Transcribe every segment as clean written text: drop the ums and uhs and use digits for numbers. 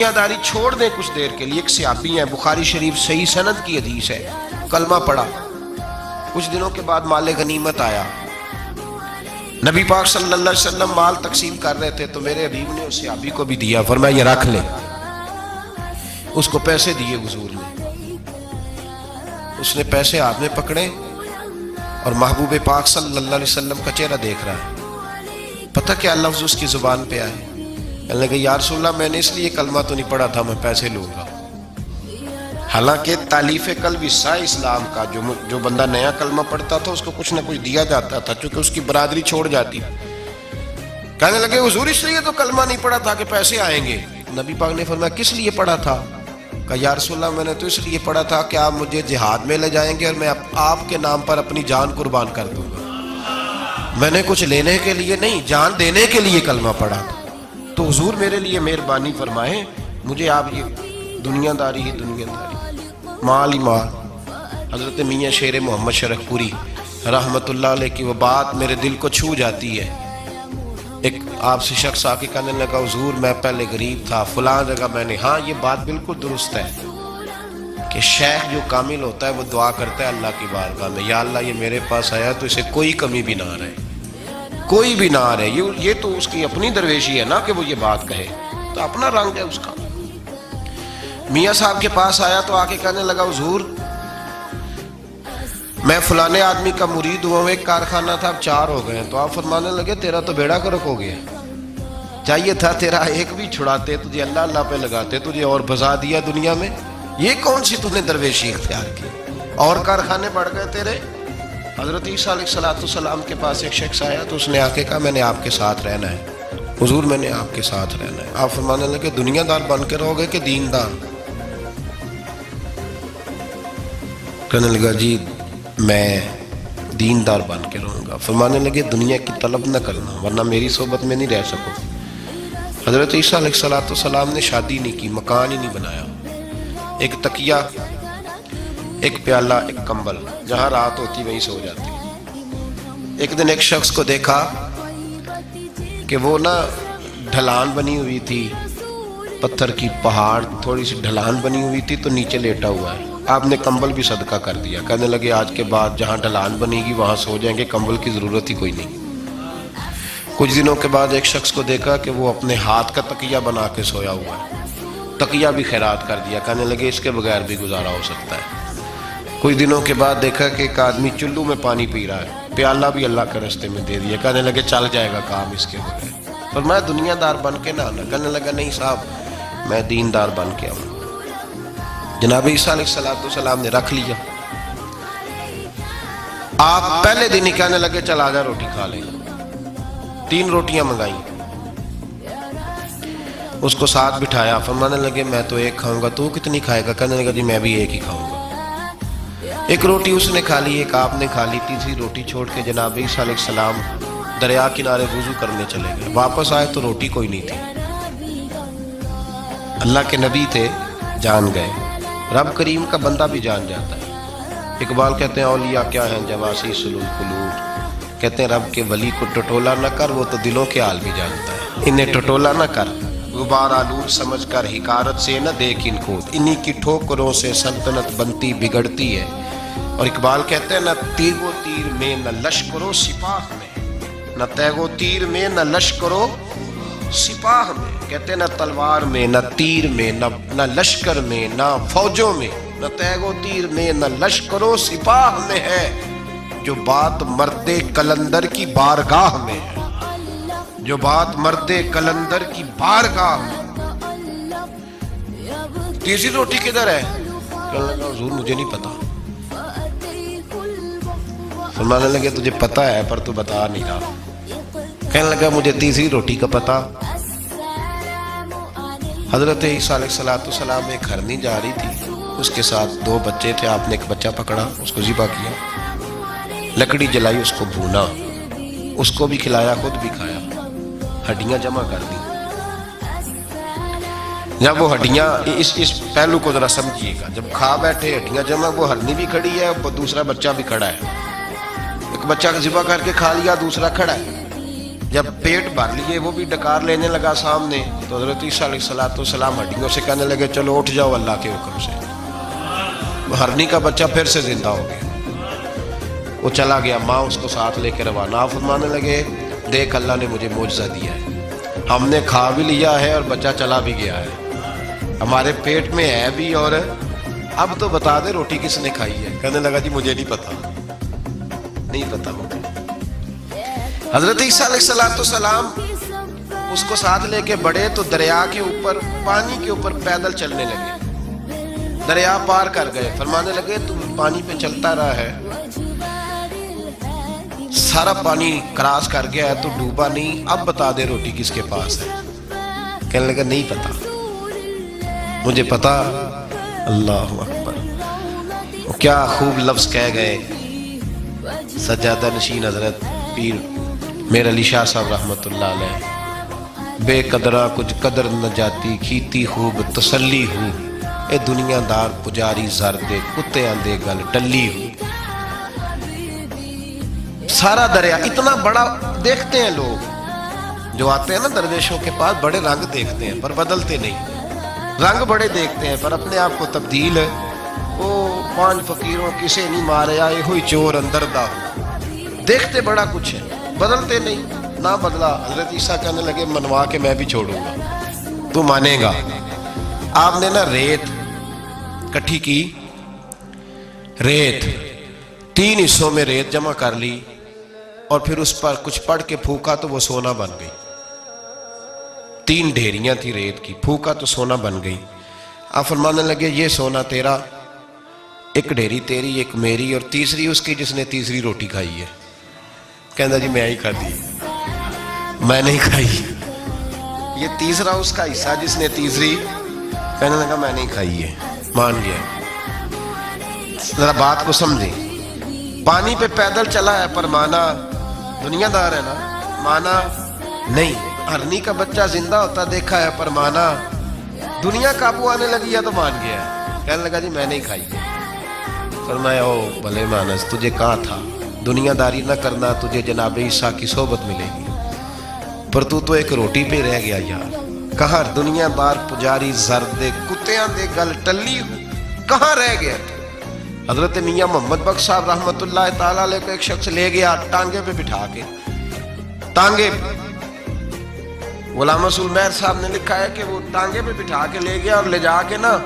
دنیا داری چھوڑ دیں کچھ دیر کے لیے. ایک صحابی ہیں، بخاری شریف صحیح سند کی حدیث ہے، کلمہ پڑھا، کچھ دنوں کے بعد مال غنیمت آیا. نبی پاک صلی اللہ علیہ وسلم مال تقسیم کر رہے تھے تو میرے حبیب نے اس صحابی کو بھی دیا، فرمایا یہ رکھ لے. اس کو پیسے دیے حضور نے، اس نے پیسے ہاتھ میں پکڑے اور محبوب پاک صلی اللہ علیہ وسلم کا چہرہ دیکھ رہا ہے. پتہ کیا لفظ اس کی زبان پہ آئے؟ کہنے لگے یا رسول اللہ میں نے اس لیے کلمہ تو نہیں پڑھا تھا میں پیسے لوں گا. حالانکہ تالیف قلب حصہ اسلام کا، جو بندہ نیا کلمہ پڑھتا تھا اس کو کچھ نہ کچھ دیا جاتا تھا چونکہ اس کی برادری چھوڑ جاتی. کہنے لگے حضور اس لیے تو کلمہ نہیں پڑھا تھا کہ پیسے آئیں گے. نبی پاک نے فرمایا کس لیے پڑھا تھا؟ کہا یا رسول اللہ میں نے تو اس لیے پڑھا تھا کہ آپ مجھے جہاد میں لے جائیں گے اور میں آپ کے نام پر اپنی جان قربان کر دوں گا. میں نے کچھ لینے کے لیے نہیں، جان دینے کے لیے کلمہ پڑھا تھا. تو حضور میرے لیے مہربانی فرمائیں، مجھے آپ یہ دنیا داری ہی دنیا داری، مال ہی مال. حضرت میاں شیر محمد شرک پوری رحمت اللہ علیہ کی وہ بات میرے دل کو چھو جاتی ہے. ایک آپ سے شخص آ کے کہنے لگا حضور میں پہلے غریب تھا فلاں جگہ میں نے، ہاں یہ بات بالکل درست ہے کہ شیخ جو کامل ہوتا ہے وہ دعا کرتا ہے اللہ کی بارگاہ میں، یا اللہ یہ میرے پاس آیا تو اسے کوئی کمی بھی نہ رہے، کوئی بھی نہ رہے. یہ تو اس کی اپنی درویشی ہے نا کہ وہ یہ بات کہے، تو اپنا رنگ ہے اس کا. میاں صاحب کے پاس آیا تو آ کے کہنے لگا حضور میں فلانے آدمی کا مرید ہوا ہوں، ایک کارخانہ تھا اب 4 ہو گئے. تو آپ فرمانے لگے تیرا تو بیڑا گرک ہو گیا، چاہیے تھا تیرا ایک بھی چھڑاتے، تجھے اللہ اللہ پہ لگاتے، تجھے اور بھسا دیا دنیا میں. یہ کون سی تُو نے درویشی اختیار کی؟ اور کارخانے بڑھ گئے تیرے. حضرت عیسیٰ علیہ السلام کے پاس ایک شخص آیا تو اس نے آ کے کہا میں نے آپ کے ساتھ رہنا ہے حضور، میں نے آپ کے ساتھ رہنا ہے. آپ فرمانے لگے دنیا دار بن کے رہو گے کہ دیندار؟ کہنے لگا جی میں دیندار بن کے رہوں گا. فرمانے لگے دنیا کی طلب نہ کرنا ورنہ میری صحبت میں نہیں رہ سکو. حضرت عیسیٰ علیہ السلام نے شادی نہیں کی، مکان ہی نہیں بنایا، ایک تکیہ، ایک پیالہ، ایک کمبل، جہاں رات ہوتی وہیں سو جاتی. ایک دن ایک شخص کو دیکھا کہ وہ نا ڈھلان بنی ہوئی تھی، پتھر کی پہاڑ تھوڑی سی ڈھلان بنی ہوئی تھی تو نیچے لیٹا ہوا ہے. آپ نے کمبل بھی صدقہ کر دیا. کہنے لگے آج کے بعد جہاں ڈھلان بنے گی وہاں سو جائیں گے، کمبل کی ضرورت ہی کوئی نہیں. کچھ دنوں کے بعد ایک شخص کو دیکھا کہ وہ اپنے ہاتھ کا تکیہ بنا کے سویا ہوا ہے، تکیہ بھی خیرات کر دیا. کہنے لگے اس کے بغیر بھی گزارا ہو سکتا ہے. کچھ دنوں کے بعد دیکھا کہ ایک آدمی چلو میں پانی پی رہا ہے، پیالہ بھی اللہ کے راستے میں دے دیا. کہنے لگے چل جائے گا کام اس کے بغیر. پر میں دنیا دار بن کے نہ آنا. کہنے لگا نہیں صاحب میں دیندار بن کے آؤں. جناب عیسیٰ علیہ السلام نے رکھ لیا. آپ پہلے دن ہی کہنے لگے چل آجا روٹی کھا لیں. 3 روٹیاں منگائیں، اس کو ساتھ بٹھایا. فرمانے لگے میں تو ایک کھاؤں گا، تو کتنی کھائے گا؟ کہنے لگا جی میں بھی ایک ہی کھاؤں گا. ایک روٹی اس نے کھا لی، ایک آپ نے کھا لی. تیسری روٹی چھوڑ کے جناب عیسیٰ علیہ السلام دریا کنارے وضو کرنے چلے گئے. واپس آئے تو روٹی کوئی نہیں تھی. اللہ کے نبی تھے، جان گئے. رب کریم کا بندہ بھی جان جاتا ہے. اقبال کہتے ہیں اولیاء کیا ہیں جواسی سلول قلوب، کہتے ہیں رب کے ولی کو ٹٹولا نہ کر، وہ تو دلوں کے حال بھی جانتا ہے. انہیں ٹٹولا نہ کر، غبار آلود سمجھ کر حکارت سے نہ دیکھ ان کو، انہی کی ٹھوکروں سے سلطنت بنتی بگڑتی ہے. اور اقبال کہتے ہیں نہ تیگ و تیر میں نہ لشکرو سپاہ میں، نہ تیگ و تیر میں نہ لشکرو سپاہ میں. کہتے ہیں نہ تلوار میں نہ تیر میں نہ لشکر میں نہ فوجوں میں، نہ تیگ و تیر میں نہ لشکر و سپاہ میں ہے جو بات مرد کلندر کی بارگاہ میں ہے، جو بات مرد کلندر کی بارگاہ میں. تیسری روٹی کدھر ہے؟ کہنے لگا حضور مجھے نہیں پتا. فرمانے لگے تجھے پتا ہے پر تو بتا نہیں رہا. کہنے لگا مجھے تیسری روٹی کا پتا. حضرت عیسیٰ علیہ السلام ایک ہرنی جا رہی تھی، اس کے ساتھ 2 بچے تھے. آپ نے ایک بچہ پکڑا، اس کو ذبح کیا، لکڑی جلائی، اس کو بھونا، اس کو بھی کھلایا، خود بھی کھایا، ہڈیاں جمع کر دی. جب وہ ہڈیاں اس پہلو کو ذرا سمجھیے گا، جب کھا بیٹھے ہڈیاں جمع، وہ ہرنی بھی کھڑی ہے، دوسرا بچہ بھی کھڑا ہے. ایک بچہ ذبح کر کے کھا لیا، دوسرا کھڑا ہے. جب پیٹ بھر لیے وہ بھی ڈکار لینے لگا سامنے تو حضرت عیسیٰ علیہ السلام ہڈیوں سے کہنے لگے چلو اٹھ جاؤ اللہ کے حکم سے. ہرنی کا بچہ پھر سے زندہ ہو گیا. وہ چلا گیا, ماں اس کو ساتھ لے کے روانہ. فرمانے لگے دیکھ اللہ نے مجھے معجزہ دیا ہے, ہم نے کھا بھی لیا ہے اور بچہ چلا بھی گیا ہے, ہمارے پیٹ میں ہے بھی, اور اب تو بتا دے روٹی کس نے کھائی ہے. کہنے لگا جی مجھے نہیں پتا, نہیں پتا مجھے. حضرت عیسیٰ علیہ السلام اس کو ساتھ لے کے بڑھے تو دریا کے اوپر, پانی کے اوپر پیدل چلنے لگے. دریا پار کر گئے. فرمانے لگے تو پانی پہ چلتا رہا ہے, سارا پانی کراس کر گیا ہے تو ڈوبا نہیں, اب بتا دے روٹی کس کے پاس ہے. کہنے لگا نہیں پتا, مجھے پتا. اللہ اکبر. کیا خوب لفظ کہہ گئے سجادہ نشین حضرت پیر میر علی شاہ صاحب رحمۃ اللہ علیہ. بے قدرہ کچھ قدر نہ جاتی, کھیتی خوب تسلی ہو, اے دنیا دار پجاری زر دے, کتے آندے گل ٹلی ہو. سارا دریا اتنا بڑا دیکھتے ہیں لوگ جو آتے ہیں نا درویشوں کے پاس, بڑے رنگ دیکھتے ہیں پر بدلتے نہیں. رنگ بڑے دیکھتے ہیں پر اپنے آپ کو تبدیل, وہ 5 فقیروں کسے نہیں مارے آئے ہوئی چور اندر دا. دیکھتے بڑا کچھ ہے, بدلتے نہیں. نہ بدلا. حضرت عیسیٰ کہنے لگے منوا کے میں بھی چھوڑوں گا, تو مانے گا. آپ نے نا ریت کٹھی کی, ریت 3 حصوں میں ریت جمع کر لی اور پھر اس پر کچھ پڑھ کے پھونکا تو وہ سونا بن گئی. 3 ڈھیریاں تھی ریت کی, پھونکا تو سونا بن گئی. آپ فرمانے لگے یہ سونا تیرا, ایک ڈھیری تیری, ایک میری, اور تیسری اس کی جس نے تیسری روٹی کھائی ہے. کہنا جی میں ہی کھاتی, میں نہیں کھائی. یہ تیسرا اس کا حصہ جس نے تیسری, کہنے لگا میں نہیں کھائی ہے. مان گیا. ذرا بات کو سمجھیں. پانی پہ پیدل چلا ہے پر مانا, دنیا دار ہے نا, مانا نہیں. ہرنی کا بچہ زندہ ہوتا دیکھا ہے پر مانا. دنیا قابو آنے لگی ہے تو مان گیا. کہنے لگا جی میں نہیں کھائی. فرمایا او بھلے مانس, تجھے کہاں تھا, دنیا داری نہ کرنا, تجھے جناب عیسیٰ کی صحبت ملے گی, پر تو ایک روٹی پہ رہ گیا یار. کہاں دنیا دار پجاری زردے کتیاں دے گل ٹلی ہو, کہاں رہ گیا تو. حضرت میاں محمد بخش صاحب رحمۃ اللہ تعالیٰ علیہ کو ایک شخص لے گیا ٹانگے پہ بٹھا کے. ٹانگے غلام رسول مہر صاحب نے لکھا ہے کہ وہ ٹانگے پہ بٹھا کے لے گیا, اور لے جا کے نا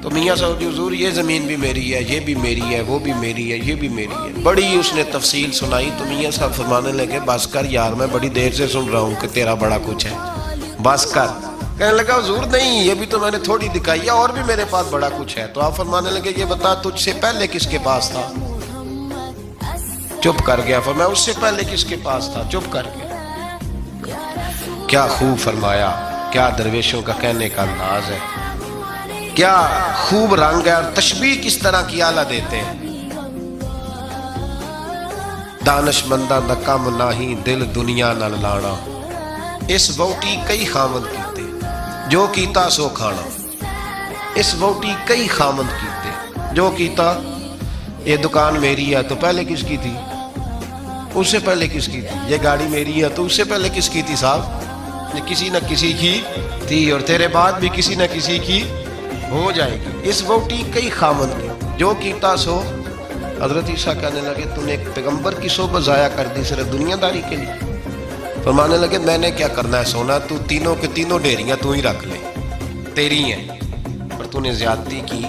تو میاں صاحب جی حضور یہ زمین بھی میری ہے, یہ بھی میری ہے, وہ بھی میری ہے, یہ بھی میری ہے. بڑی اس نے تفصیل سنائی تو میاں صاحب فرمانے لگے بس کر یار, میں بڑی دیر سے سن رہا ہوں کہ تیرا بڑا کچھ ہے, بس کر. کہنے لگا حضور نہیں, یہ بھی تو میں نے تھوڑی دکھائی ہے, اور بھی میرے پاس بڑا کچھ ہے. تو آپ فرمانے لگے یہ بتا تجھ سے پہلے کس کے پاس تھا. چپ کر گیا. فرمایا اس سے پہلے کس کے پاس تھا. چپ کر گیا. کیا خوب فرمایا, کیا درویشوں کا کہنے کا انداز ہے, کیا خوب رنگ ہے, اور تشبیہ کس طرح کی اعلیٰ دیتے ہیں. دانش مندہ نہ کم نہ ہی دل دنیا نہ لانا, اس ووٹی کئی خامد کیتے, جو کیتا سو کھانا. اس ووٹی کئی خامد کیتے, جو کیتا. یہ دکان میری ہے تو پہلے کس کی تھی, اس سے پہلے کس کی تھی. یہ گاڑی میری ہے تو اس سے پہلے کس کی تھی صاحب, یہ کسی نہ کسی کی تھی, اور تیرے بعد بھی کسی نہ کسی کی ہو جائے گی. اس ووٹی کئی خامد کی, جو کیتا سو. حضرت عیسیٰ کہنے لگے تو نے ایک پیغمبر کی صحبت ضائع کر دی صرف دنیا داری کے لیے. فرمانے لگے میں نے کیا کرنا ہے سونا, تو تینوں کے تینوں ڈیریاں تو ہی رکھ لے, تیری ہیں, پر تو نے زیادتی کی,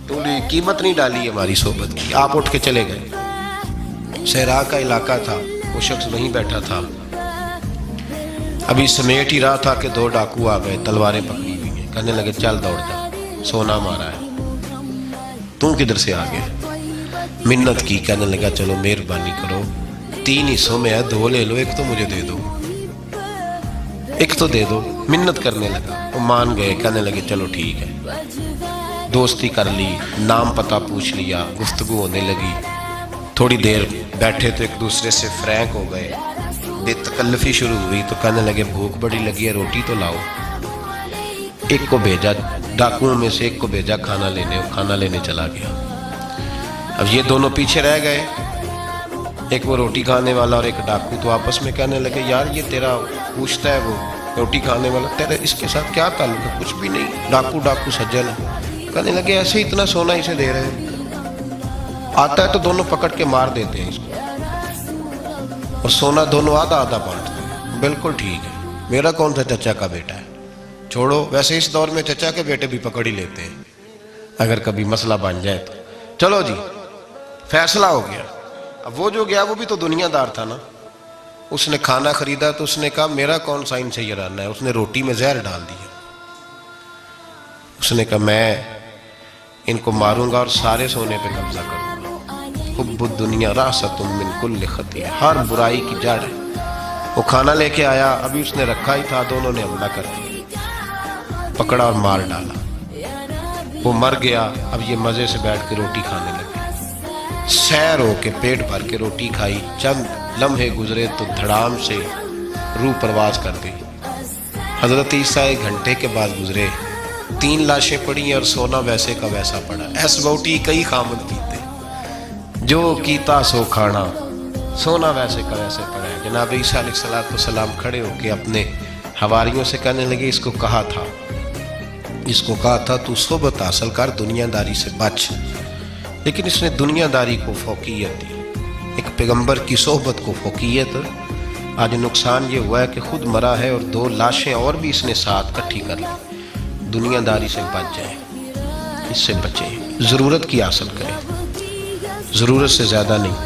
تو نے قیمت نہیں ڈالی ہماری صحبت کی. آپ اٹھ کے چلے گئے. صحرا کا علاقہ تھا, وہ شخص وہیں بیٹھا تھا. ابھی سمیٹ ہی رہا تھا کہ 2 ڈاکو آ گئے, تلواریں پکڑی ہوئی ہیں. کہنے لگے چل دوڑ جا, سونا مارا ہے, تو کدھر سے آ گیا. منت کی. کہنے لگا چلو مہربانی کرو, 3 حصوں میں ہے, 2 لے لو, ایک تو مجھے دے دو, ایک تو دے دو. منت کرنے لگا. وہ مان گئے. کہنے لگے چلو ٹھیک ہے. دوستی کر لی, نام پتہ پوچھ لیا, گفتگو ہونے لگی. تھوڑی دیر بیٹھے تو ایک دوسرے سے فرینک ہو گئے. بے تکلفی شروع ہوئی تو کہنے لگے بھوک بڑی لگی ہے, روٹی تو لاؤ. ایک کو بھیجا, ڈاکوؤں میں سے ایک کو بھیجا کھانا لینے, کھانا لینے چلا گیا. اب یہ دونوں پیچھے رہ گئے. ایک وہ روٹی کھانے والا اور ایک ڈاکو، تو آپس میں کہنے لگے یار یہ تیرا پوچھتا ہے وہ روٹی کھانے والا، تیرا اس کے ساتھ کیا تعلق ہے؟ کچھ بھی نہیں، ڈاکو سجن ہے۔ کہنے لگے ایسے ہی اتنا سونا اسے دے رہے ہیں، آتا ہے تو دونوں پکڑ کے مار دیتے ہیں اس کو، اور سونا دونوں آدھا آدھا بانٹتے ہیں۔ بالکل ٹھیک ہے، میرا کون سا چچا کا بیٹا ہے، چھوڑو، ویسے اس دور میں چچا کے بیٹے بھی پکڑ ہی لیتے ہیں اگر کبھی مسئلہ بن جائے تو۔ چلو جی، فیصلہ ہو گیا۔ اب وہ جو گیا وہ بھی تو دنیا دار تھا نا، اس نے کھانا خریدا تو اس نے کہا میرا کون سا ان سے یہ رہنا ہے، اس نے روٹی میں زہر ڈال دیا۔ اس نے کہا میں ان کو ماروں گا اور سارے سونے پہ قبضہ کروں گا۔ حب الدنیا راست من کل خطیہ، ہر برائی کی جڑ ہے۔ وہ کھانا لے کے آیا، ابھی اس نے رکھا ہی تھا، دونوں نے حملہ کر دیا، پکڑا اور مار ڈالا۔ وہ مر گیا، اب یہ مزے سے بیٹھ کے روٹی کھانے لگے، سیر ہو کے پیٹ بھر کے روٹی کھائی۔ چند لمحے گزرے تو دھڑام سے روح پرواز کر گئی۔ حضرت عیسیٰ 1 گھنٹے کے بعد گزرے، 3 لاشیں پڑی اور سونا ویسے کا ویسا پڑا۔ ایس بوٹی کئی خامد کیتے، جو کیتا سو کھانا، سونا ویسے کا ویسے پڑا ہے۔ جناب عیسیٰ علیہ السلام کھڑے ہو کے اپنے حواریوں سے کہنے لگے اس کو کہا تھا تو صحبت حاصل کر، دنیا داری سے بچ، لیکن اس نے دنیا داری کو فوقیت دی، ایک پیغمبر کی صحبت کو فوقیت۔ آج نقصان یہ ہوا ہے کہ خود مرا ہے اور 2 لاشیں اور بھی اس نے ساتھ کٹھی کر لی۔ دنیا داری سے بچ جائیں، اس سے بچیں، ضرورت کی حاصل کریں، ضرورت سے زیادہ نہیں،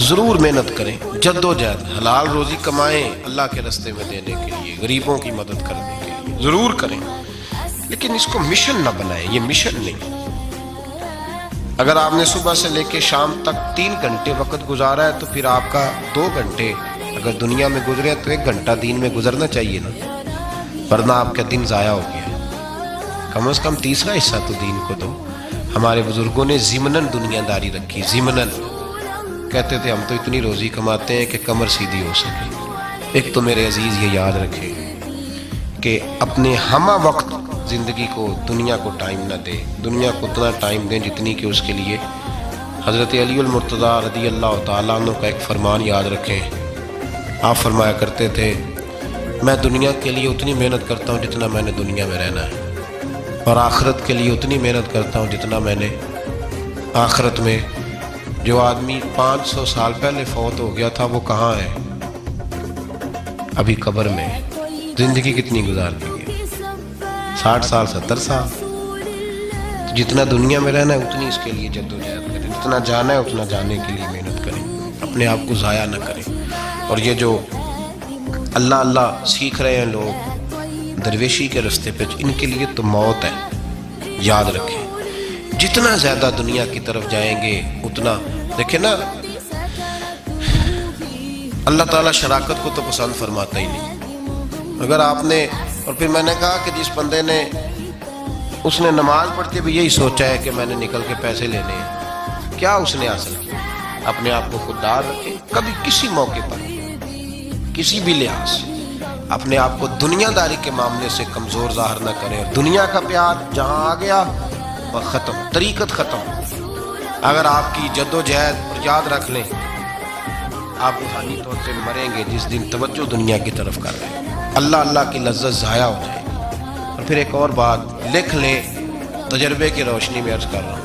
ضرور محنت کریں، جد و جہد، حلال روزی کمائیں اللہ کے راستے میں دینے کے لیے، غریبوں کی مدد کرنے کے لیے ضرور کریں، لیکن اس کو مشن نہ بنائیں، یہ مشن نہیں۔ اگر آپ نے صبح سے لے کے شام تک 3 گھنٹے وقت گزارا ہے تو پھر آپ کا 2 گھنٹے اگر دنیا میں گزرے تو 1 گھنٹہ دین میں گزرنا چاہیے نا، ورنہ آپ کا دن ضائع ہو گیا۔ کم از کم تیسرا حصہ تو دین کو دو۔ ہمارے بزرگوں نے ضمناً دنیا داری رکھی، ضمناً کہتے تھے ہم تو اتنی روزی کماتے ہیں کہ کمر سیدھی ہو سکے۔ ایک تو میرے عزیز یہ یاد رکھیں کہ اپنے ہمہ وقت زندگی کو دنیا کو ٹائم نہ دے، دنیا کو اتنا ٹائم دیں جتنی کہ اس کے لیے۔ حضرت علی المرتضیٰ رضی اللہ تعالیٰ عنہ کا ایک فرمان یاد رکھیں، آپ فرمایا کرتے تھے میں دنیا کے لیے اتنی محنت کرتا ہوں جتنا میں نے دنیا میں رہنا ہے، اور آخرت کے لیے اتنی محنت کرتا ہوں جتنا میں نے آخرت میں۔ جو آدمی 500 سال پہلے فوت ہو گیا تھا وہ کہاں ہے؟ ابھی قبر میں۔ زندگی کتنی گزار دی ہے؟ 60 سال 70 سال۔ جتنا دنیا میں رہنا ہے اتنی اس کے لیے جد و جہد کریں، جتنا جانا ہے اتنا جانے کے لیے محنت کریں، اپنے آپ کو ضائع نہ کریں۔ اور یہ جو اللہ اللہ سیکھ رہے ہیں لوگ درویشی کے راستے پہ، ان کے لیے تو موت ہے، یاد رکھیں۔ جتنا زیادہ دنیا کی طرف جائیں گے اتنا، دیکھیں نا، اللہ تعالیٰ شراکت کو تو پسند فرماتا ہی نہیں۔ اگر آپ نے، اور پھر میں نے کہا کہ جس بندے نے، اس نے نماز پڑھتے بھی یہی سوچا ہے کہ میں نے نکل کے پیسے لینے ہیں، کیا اس نے حاصل کیا؟ اپنے آپ کو خوددار رکھیں، کبھی کسی موقع پر کسی بھی لحاظ سے اپنے آپ کو دنیا داری کے معاملے سے کمزور ظاہر نہ کریں۔ دنیا کا پیار جہاں آ گیا وہ ختم، طریقت ختم۔ اگر آپ کی جد و جہد، اور یاد رکھ لیں آپ روحانی طور پہ مریں گے جس دن توجہ دنیا کی طرف کر رہے ہیں، اللہ اللہ کی لذت ضائع ہو جائے گی۔ اور پھر ایک اور بات لکھ لیں، تجربے کی روشنی میں عرض کر رہا ہوں،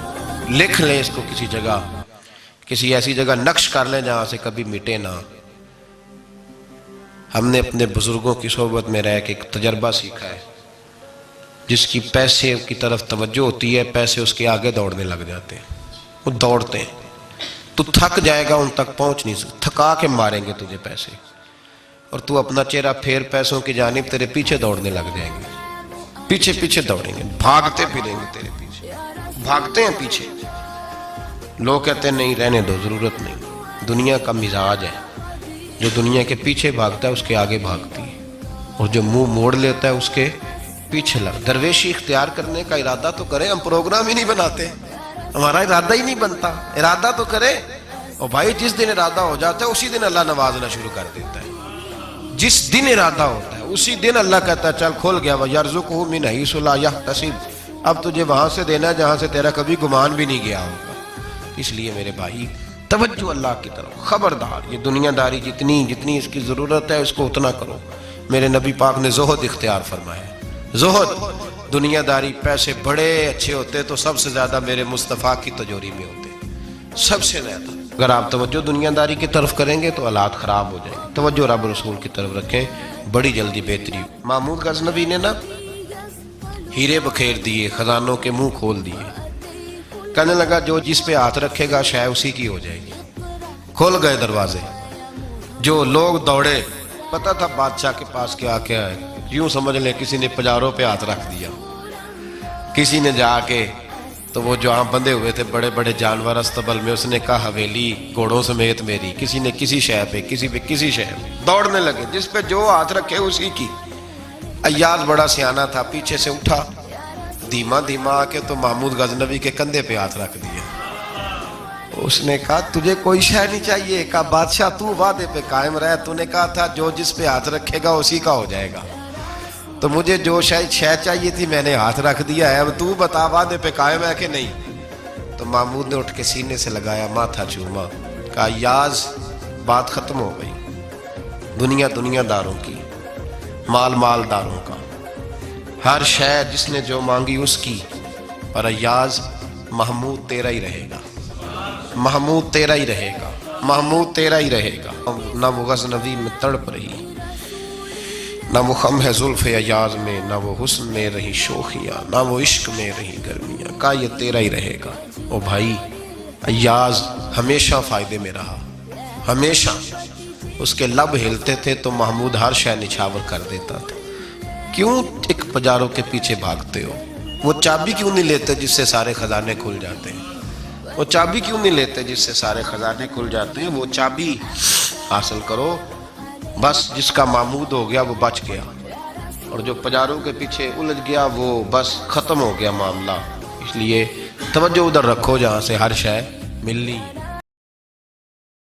لکھ لیں اس کو کسی جگہ، کسی ایسی جگہ نقش کر لیں جہاں سے کبھی مٹے نہ۔ ہم نے اپنے بزرگوں کی صحبت میں رہ کے ایک تجربہ سیکھا ہے، جس کی پیسے کی طرف توجہ ہوتی ہے پیسے اس کے آگے دوڑنے لگ جاتے ہیں، وہ دوڑتے ہیں، تو تھک جائے گا، ان تک پہنچ نہیں سکتا، تھکا کے ماریں گے تجھے پیسے، اور تو اپنا چہرہ پھیر پیسوں کی جانب تیرے پیچھے دوڑنے لگ جائیں گے، پیچھے پیچھے دوڑیں گے، بھاگتے پھریں گے تیرے پیچھے، بھاگتے ہیں پیچھے۔ لوگ کہتے ہیں نہیں رہنے دو، ضرورت نہیں۔ دنیا کا مزاج ہے، جو دنیا کے پیچھے بھاگتا ہے اس کے آگے بھاگتی ہے، اور جو منہ موڑ لیتا ہے اس کے پیچھے لگ۔ درویشی اختیار کرنے کا ارادہ تو کریں، ہم پروگرام ہی نہیں بناتے، ہمارا ارادہ ہی نہیں بنتا، ارادہ تو کریں۔ اور بھائی جس دن ارادہ ہو جاتا ہے اسی دن اللہ نوازنا شروع کر دیتا ہے، جس دن ارادہ ہوتا ہے اسی دن اللہ کہتا ہے چل کھول گیا، وَيَرْزُقُهُ مِنْ حَيْثُ لَا يَحْتَسِبُ، اب تجھے وہاں سے دینا جہاں سے تیرا کبھی گمان بھی نہیں گیا ہوگا۔ اس لیے میرے بھائی توجہ اللہ کی طرف. خبردار یہ دنیا داری جتنی اس کی ضرورت ہے اس کو اتنا کرو. میرے نبی پاک نے زہد اختیار فرمایا. زہد دنیا داری، پیسے بڑے اچھے ہوتے تو سب سے زیادہ میرے مصطفیٰ کی تجوری میں ہوتے، سب سے زیادہ. اگر آپ توجہ دنیا داری کی طرف کریں گے تو حالات خراب ہو جائیں گے. توجہ رب رسول کی طرف رکھیں، بڑی جلدی بہتری. محمود غزنوی نے نا ہیرے بکھیر دیے، خزانوں کے منہ کھول دیے. کہنے لگا جو جس پہ ہاتھ رکھے گا شاید اسی کی ہو جائے گی. کھول گئے دروازے، جو لوگ دوڑے. پتہ تھا بادشاہ کے پاس کیا کیا ہے. یوں سمجھ لیں کسی نے پجاروں پہ ہاتھ رکھ دیا. کسی نے جا کے تو وہ جو بندھے ہوئے تھے بڑے بڑے جانور استبل میں، اس نے کہا حویلی گھوڑوں سمیت میری. کسی نے کسی شے پہ، کسی پہ کسی شے پہ. دوڑنے لگے، جس پہ جو ہاتھ رکھے اسی کی. ایاز بڑا سیانہ تھا، پیچھے سے اٹھا دھیما دھیما آ کے تو محمود غزنوی کے کندھے پہ ہاتھ رکھ دیا. اس نے کہا تجھے کوئی شے نہیں چاہیے؟ کہا بادشاہ تو وعدے پہ قائم رہ، تو نے کہا تھا جو جس پہ ہاتھ رکھے گا اسی کا ہو جائے گا. تو مجھے جو شے چاہیے تھی میں نے ہاتھ رکھ دیا ہے، اب تو بتا وعدے پہ قائم ہے کہ نہیں. تو محمود نے اٹھ کے سینے سے لگایا، ماتھا چوما. کہا یاز بات ختم ہو گئی. دنیا داروں کی، مال داروں کا، ہر شے جس نے جو مانگی اس کی. اور ایاز محمود تیرا ہی رہے گا، محمود تیرا ہی رہے گا، محمود تیرا ہی رہے گا. نہ وہ غزنوی میں تڑپ رہی، نہ وہ خم ہے زلف ایاز میں، نہ وہ حسن میں رہی شوخیاں، نہ وہ عشق میں رہی گرمیاں. کہا یہ تیرا ہی رہے گا. او بھائی ایاز ہمیشہ فائدے میں رہا، ہمیشہ. اس کے لب ہلتے تھے تو محمود ہر شے نچھاور کر دیتا تھا. کیوں ایک پجاروں کے پیچھے بھاگتے ہو؟ وہ چابی کیوں نہیں لیتے جس سے سارے خزانے کھل جاتے ہیں؟ وہ چابی کیوں نہیں لیتے جس سے سارے خزانے کھل جاتے ہیں؟ وہ چابی حاصل کرو. بس جس کا محمود ہو گیا وہ بچ گیا، اور جو پجاروں کے پیچھے الجھ گیا وہ بس ختم ہو گیا معاملہ. اس لیے توجہ ادھر رکھو جہاں سے ہر شے ملنی ہے.